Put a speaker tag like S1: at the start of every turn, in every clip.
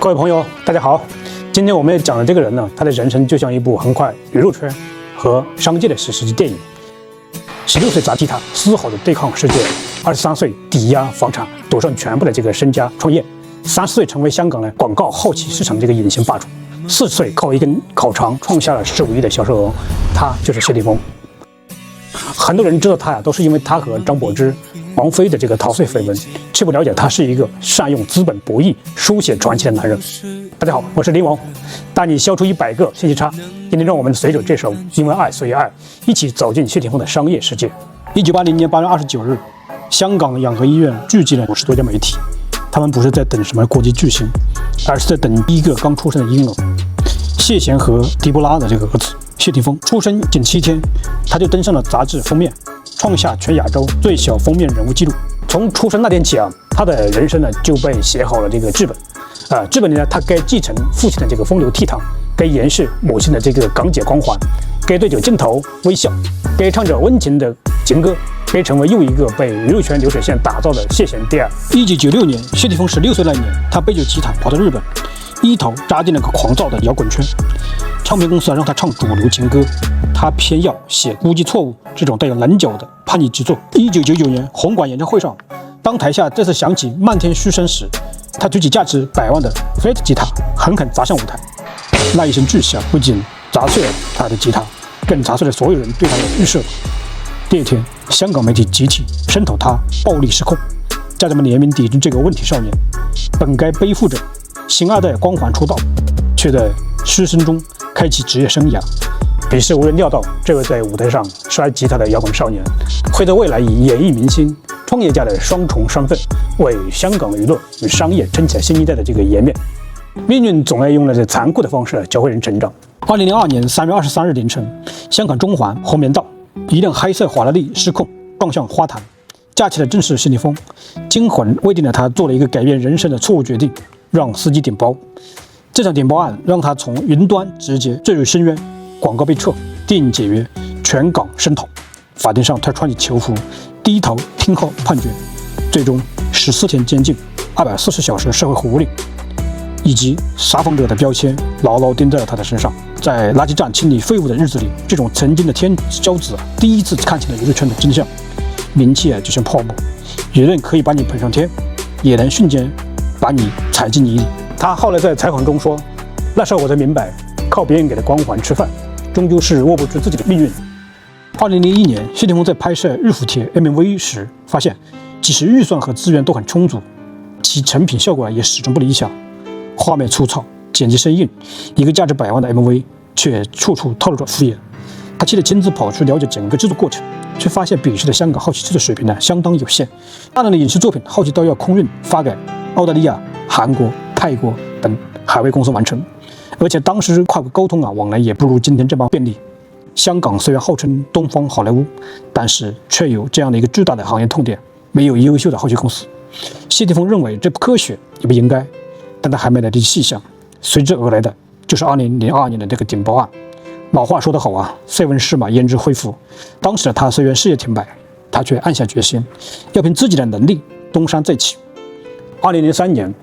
S1: 各位朋友，大家好。今天我们要讲的这个人呢，他的人生就像一部横跨娱乐圈和商界的史诗级电影。16岁砸吉他，丝毫的对抗世界；23岁抵押房产，赌上全部的这个身家创业；30岁成为香港的广告后期市场这个隐形霸主；40岁靠一根烤肠创下了15亿的销售额。他就是谢霆锋。很多人知道他呀，都是因为他和张柏芝、王菲的这个逃税绯闻，却不了解他是一个善用资本博弈、书写传奇的男人。大家好，我是林王，带你消除100个信息差。今天让我们随着这首《因为爱所以爱》，一起走进谢霆锋的商业世界。1980年8月29日，香港养和医院聚集了50多家媒体，他们不是在等什么国际巨星，而是在等一个刚出生的婴儿——谢贤和狄波拉的这个儿子。谢霆锋出生仅7天，他就登上了杂志封面，创下全亚洲最小封面人物纪录。从出生那天起啊，他的人生呢就被写好了这个剧本。剧本里呢，他该继承父亲的这个风流倜傥，该延续母亲的这个港姐光环，该对着镜头微笑，该唱着温情的情歌，该成为又一个被娱乐圈流水线打造的谢贤第二。1996年，谢霆锋16岁那年，他背着吉他跑到日本，一头扎进了个狂躁的摇滚圈。唱片公司让他唱主流情歌，他偏要写估计错误这种带有棱角的叛逆之作。1999年红馆演唱会上，当台下再次响起漫天嘘声时，他举起价值100万的 Fat 吉他，狠狠砸向舞台。那一声巨响不仅砸碎了他的吉他，更砸碎了所有人对他的预设。第二天，香港媒体集体声讨他暴力失控。家长们联名抵制这个问题少年，本该背负着星二代光环出道，却在嘘声中开启职业生涯。彼时无人料到，这位在舞台上摔吉他的摇滚少年，会在未来以演艺明星、创业家的双重身份，为香港娱乐与商业撑起了新一代的这个颜面。命运总爱用了这残酷的方式教会人成长。2002年3月23日凌晨，香港中环红棉道，一辆黑色法拉利失控撞向花坛，驾起的正是谢霆锋。惊魂未定的他做了一个改变人生的错误决定，让司机顶包。这场顶包案让他从云端直接坠入深渊，广告被撤，电影解约，全港声讨。法庭上他穿起囚服，低头听候判决，最终14天监禁，240小时社会服务令，以及撒谎者的标签牢牢钉在了他的身上。在垃圾站清理废物的日子里，这种曾经的天之骄子第一次看清了娱乐圈的真相。名气就像泡沫，舆论可以把你捧上天，也能瞬间把你踩进泥里。他后来在采访中说，那时候我才明白，靠别人给的光环吃饭，终究是握不住自己的命运。2001年，谢霆锋在拍摄《日服帖》MV 时发现，即使预算和资源都很充足，其成品效果也始终不理想。画面粗糙，剪辑生硬，一个价值100万的 MV 却处处透露着敷衍。他气得亲自跑去了解整个制作过程，却发现彼时的香港后期制作水平呢相当有限，大量的影视作品后期都要空运发给澳大利亚、韩国、泰国等海外公司完成，而且当时跨国沟通往来也不如今天这般便利。香港虽然号称东方好莱坞，但是却有这样的一个巨大的行业痛点，没有优秀的后期公司。谢霆锋认为这不科学也不应该，但他还没来得及细想，随之而来的就是2002年的这个顶包案。老话说得好塞翁失马焉知非福。当时的他虽然事业停摆，他却暗下决心，要凭自己的能力东山再起。2003年，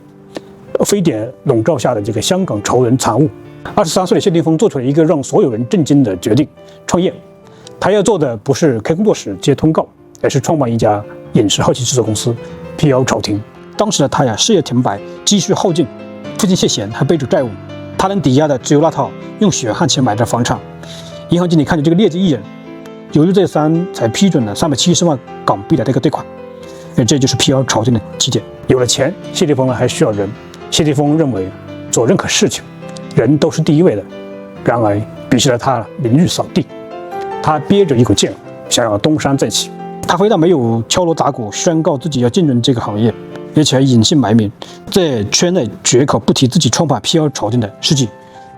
S1: 非典笼罩下的这个香港愁人惨雾，23岁的谢霆锋做出了一个让所有人震惊的决定：创业。他要做的不是开工作室接通告，而是创办一家影视后期制作公司，PR潮庭。当时的他事业停摆，积蓄耗尽，父亲谢贤还背着债务，他能抵押的只有那套用血汗钱买的房产。银行经理看着这个劣迹艺人，犹豫再三，才批准了370万港币的这个贷款。而这就是 PR 潮庭的起点。有了钱，谢霆锋还需要人。谢霆锋认为，做任何事情，人都是第一位的。然而，彼时的他名誉扫地，他憋着一口劲，想要东山再起。他非但没有敲锣打鼓宣告自己要进入这个行业，而且还隐姓埋名，在圈内绝口不提自己创办 PR 潮庭的事迹。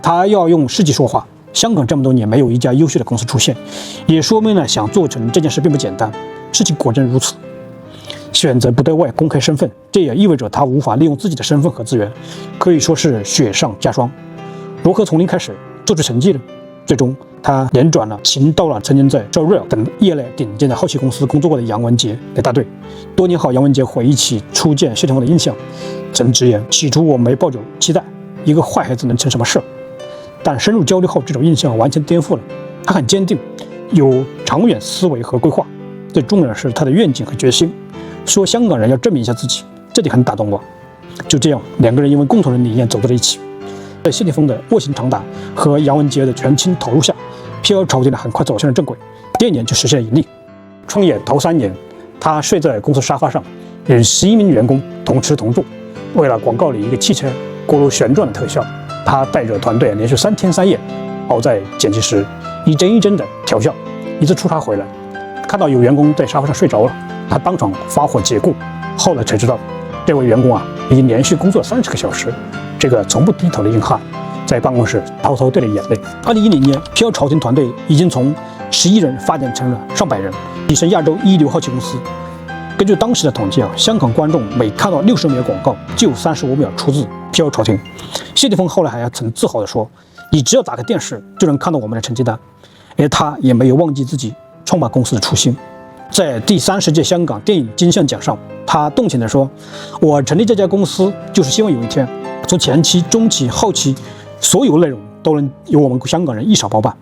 S1: 他要用事迹说话。香港这么多年没有一家优秀的公司出现，也说明了想做成这件事并不简单。事情果真如此。选择不对外公开身份，这也意味着他无法利用自己的身份和资源，可以说是雪上加霜。如何从零开始做出成绩呢？最终他连转了请到了曾经在 Zoreal 等业内顶尖的后期公司工作过的杨文杰来带队。多年后，杨文杰回忆起初见谢霆锋的印象，曾直言：“起初我没抱着期待，一个坏孩子能成什么事？但深入交流后，这种印象完全颠覆了。他很坚定，有长远思维和规划，最重要的是他的愿景和决心。说香港人要证明一下自己，这点很打动我。”就这样，两个人因为共同的理念走到了一起。在谢霆锋的卧薪尝胆和杨文杰的全倾投入下，飘朝天很快走向了正轨，第2年就实现了盈利。创业头3年，他睡在公司沙发上，与11名员工同吃同住。为了广告里一个汽车锅炉旋转的特效，他带着团队连续3天3夜熬在剪辑时，一帧一帧的调笑。一次出差回来，看到有员工在沙发上睡着了，他当场发火解雇。后来才知道，这位员工已经连续工作30个小时。这个从不低头的硬汉，在办公室偷偷掉了眼泪。2010年，飘朝天团队已经从11人发展成了上百人，跻身亚洲一流后期公司。根据当时的统计香港观众每看到60秒广告，就有35秒出自飘朝天。谢霆锋后来还曾自豪地说：“你只要打开电视，就能看到我们的成绩单。”而他也没有忘记自己创办公司的初心。在第30届香港电影金像奖上，他动情地说：“我成立这家公司，就是希望有一天，从前期、中期、后期，所有内容都能由我们香港人一手包办。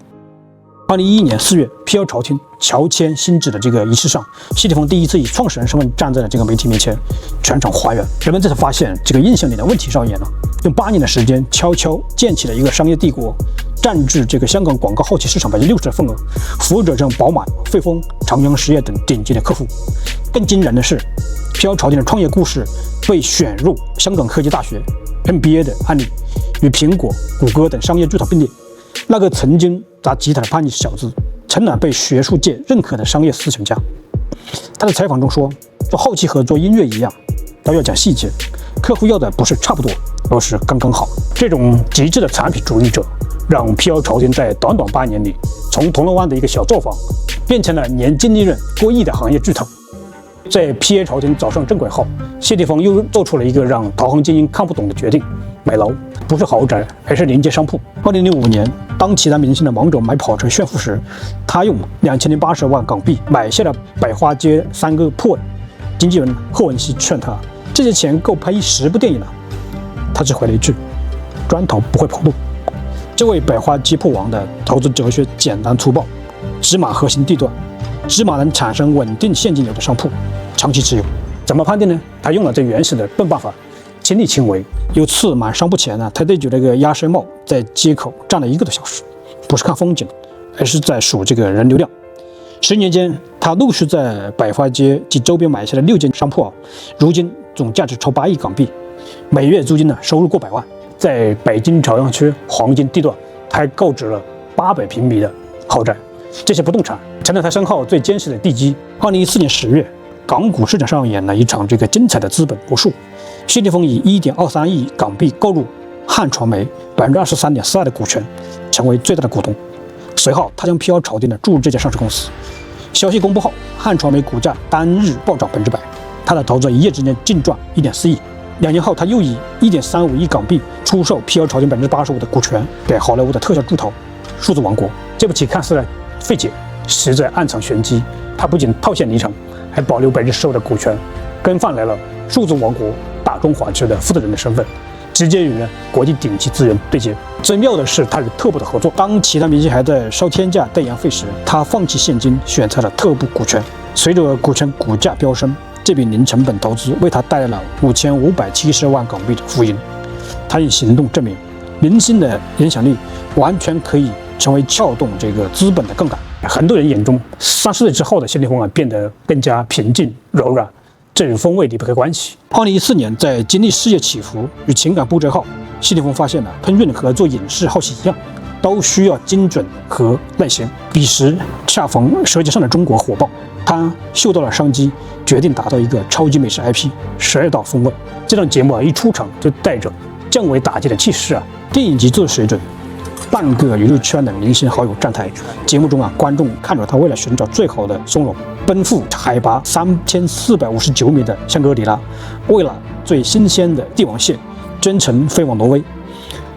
S1: ”2011年4月，飘朝天乔迁新址的这个仪式上，谢霆锋第一次以创始人身份站在了这个媒体面前，全场哗然。人们这才发现，这个印象里的问题上演了。用8年的时间，悄悄建起了一个商业帝国，占据这个香港广告后期市场60%的份额，服务着像宝马、汇丰、长江实业等顶级的客户。更惊人的是，飘朝天的创业故事被选入香港科技大学 MBA 的案例，与苹果、谷歌等商业巨头并列。那个曾经砸吉他的叛逆小子，成了被学术界认可的商业思想家。他在采访中说：“做后期和做音乐一样，都要讲细节，客户要的不是差不多，而是刚刚好。”这种极致的产品主义者，让飘朝天在短短8年里，从铜锣湾的一个小作坊，变成了年净利润过亿的行业巨头。在飘朝天走上正轨后，谢霆锋又做出了一个让投行精英看不懂的决定：买楼，不是豪宅，而是临街商铺。2005年，当其他明星的王者买跑车炫富时，他用2080万港币买下了百花街3个铺位。经纪人贺文熙劝他：“这些钱够拍10部电影了。”他只回了一句：“砖头不会跑路。”这位百花街铺王的投资哲学简单粗暴，只买核心地段，只买能产生稳定现金流的商铺，长期持有。怎么判定呢？他用了最原始的笨办法，亲力亲为。有次买商铺前他戴着那个鸭舌帽在街口站了1个多小时，不是看风景，而是在数这个人流量。10年间，他陆续在百花街及周边买下了6间商铺如今总价值超8亿港币，每月租金收入过100万。在北京朝阳区黄金地段，他还购置了800平米的豪宅。这些不动产成了他身后最坚实的地基。2014年10月，港股市场上演了一场这个精彩的资本魔术。谢霆锋以1.23亿港币购入汉传媒23.42%的股权，成为最大的股东。随后，他将飘朝天注入这家上市公司。消息公布后，汉传媒股价单日暴涨100%，他的投资一夜之间净赚1.4亿。2年后，他又以1.35亿港币出售飘朝天85%的股权给好莱坞的特效巨头数字王国。这步棋看似费解，实在暗藏玄机。他不仅套现离场，还保留10%的股权，更换来了数字王国大中华区的负责人的身份，直接与国际顶级资源对接。最妙的是他与特步的合作。当其他明星还在烧天价代言费时，他放弃现金，选择了特步股权。随着股价飙升，这笔零成本投资为他带来了5570万港币的浮盈。他以行动证明，明星的影响力完全可以成为撬动这个资本的杠杆。很多人眼中，30岁之后的谢霆锋变得更加平静柔软，这与风味离不开关系。2014年，在经历事业起伏与情感波折后，谢霆锋发现烹饪和做影视后期一样，都需要精准和耐心。彼时恰逢《舌尖上的中国》火爆，他嗅到了商机，决定打造一个超级美食 IP 12道风味。这档节目一出场就带着降维打击的气势电影级做水准。半个娱乐圈的明星好友站台，节目中观众看着他为了寻找最好的松茸，奔赴海拔3459米的香格里拉，为了最新鲜的帝王蟹，专程飞往挪威。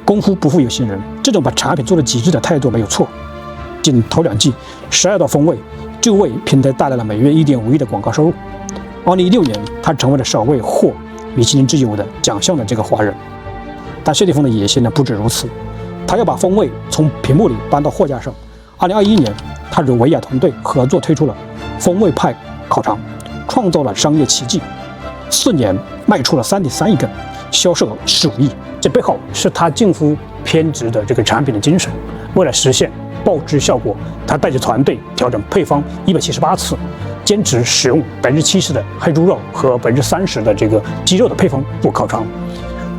S1: 功夫不负有心人，这种把产品做得极致的态度没有错。仅头2季12道锋味就为平台带来了每月1.5亿的广告收入。2016年，他成为了首位获米其林之友的奖项的这个华人。但谢霆锋的野心呢不止如此，他要把风味从屏幕里搬到货架上。2021年，他与维亚团队合作推出了风味派烤肠，创造了商业奇迹。4年卖出了3.3亿根，销售额15亿。这背后是他近乎偏执的这个产品的精神。为了实现爆汁效果，他带着团队调整配方178次，坚持使用70%的黑猪肉和30%的这个鸡肉的配方做烤肠。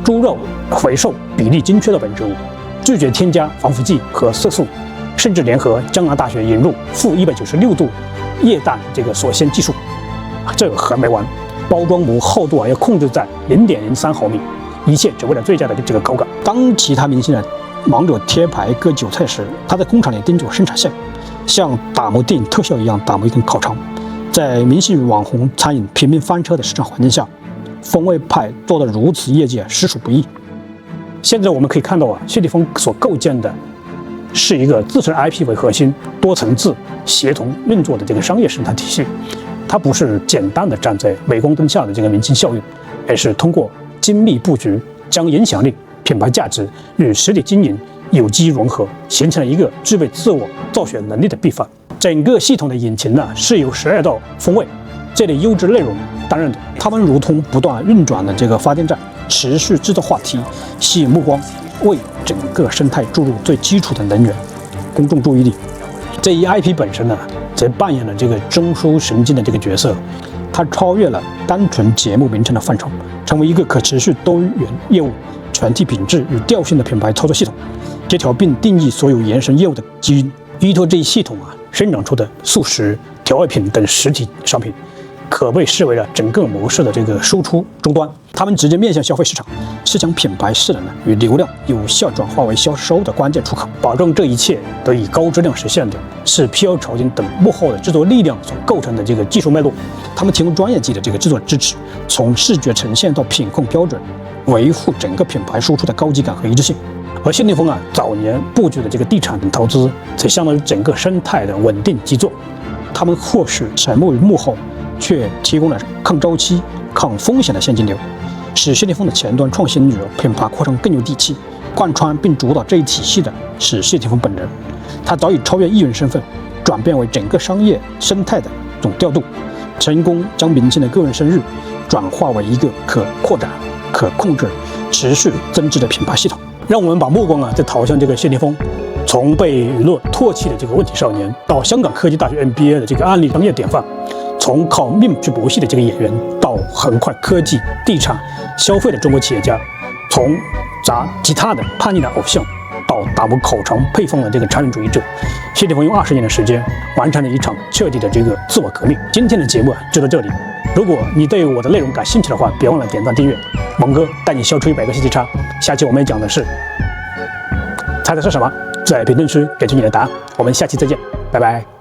S1: 猪肉肥瘦比例精确的本植物，拒绝添加防腐剂和色素，甚至联合江南大学引入-196度液氮这个锁鲜技术。这个还没完，包装膜厚度要控制在0.03毫米，一切只为了最佳的这个口感。当其他明星忙着贴牌割韭菜时，他在工厂里盯着生产线，像打磨电影特效一样打磨一根烤肠。在明星与网红餐饮频频翻车的市场环境下，风味派做得如此业绩实属不易。现在我们可以看到谢霆锋所构建的是一个自身 IP 为核心、多层次协同运作的这个商业生态体系。它不是简单的站在镁光灯下的这个明星效应，而是通过精密布局，将影响力、品牌价值与实体经营有机融合，形成了一个具备自我造血能力的闭环。整个系统的引擎是由12道风味这类优质内容担任的，它们如同不断运转的这个发电站，持续制造话题，吸引目光，为整个生态注入最基础的能源、公众注意力。这一 IP 本身则扮演了这个中枢神经的这个角色，它超越了单纯节目名称的范畴，成为一个可持续多元业务、全体品质与调性的品牌操作系统，协调并定义所有延伸业务的基因。依托这一系统生长出的速食、调味品等实体商品，可被视为了整个模式的这个输出终端。他们直接面向消费市场，是将品牌势能与流量有效转化为销售的关键出口。保证这一切得以高质量实现的是 PL 潮金等幕后的制作力量所构成的这个技术脉络。他们提供专业级的这个制作支持，从视觉呈现到品控标准，维护整个品牌输出的高级感和一致性。而谢霆锋早年布局的这个地产等投资，则相当于整个生态的稳定基座。他们或许沉默于幕后，却提供了抗周期、抗风险的现金流，使谢霆锋的前端创新与品牌扩张更有底气。贯穿并主导这一体系的是谢霆锋本人，他早已超越艺人身份，转变为整个商业生态的总调度，成功将明星的个人生日转化为一个可扩展、可控制、持续增值的品牌系统。让我们把目光再投向这个谢霆锋，从被舆论唾弃的这个问题少年，到香港科技大学 MBA 的这个案例商业典范，从靠命去搏戏的这个演员，到横跨科技、地产、消费的中国企业家，从砸吉他的叛逆的偶像，到打磨口肠配方的这个产品主义者，谢霆锋用20年的时间完成了一场彻底的这个自我革命。今天的节目就到这里，如果你对我的内容感兴趣的话，别忘了点赞订阅。蒙哥带你消除100个信息差。下期我们讲的是猜猜是什么？在评论区给出你的答案。我们下期再见，拜拜。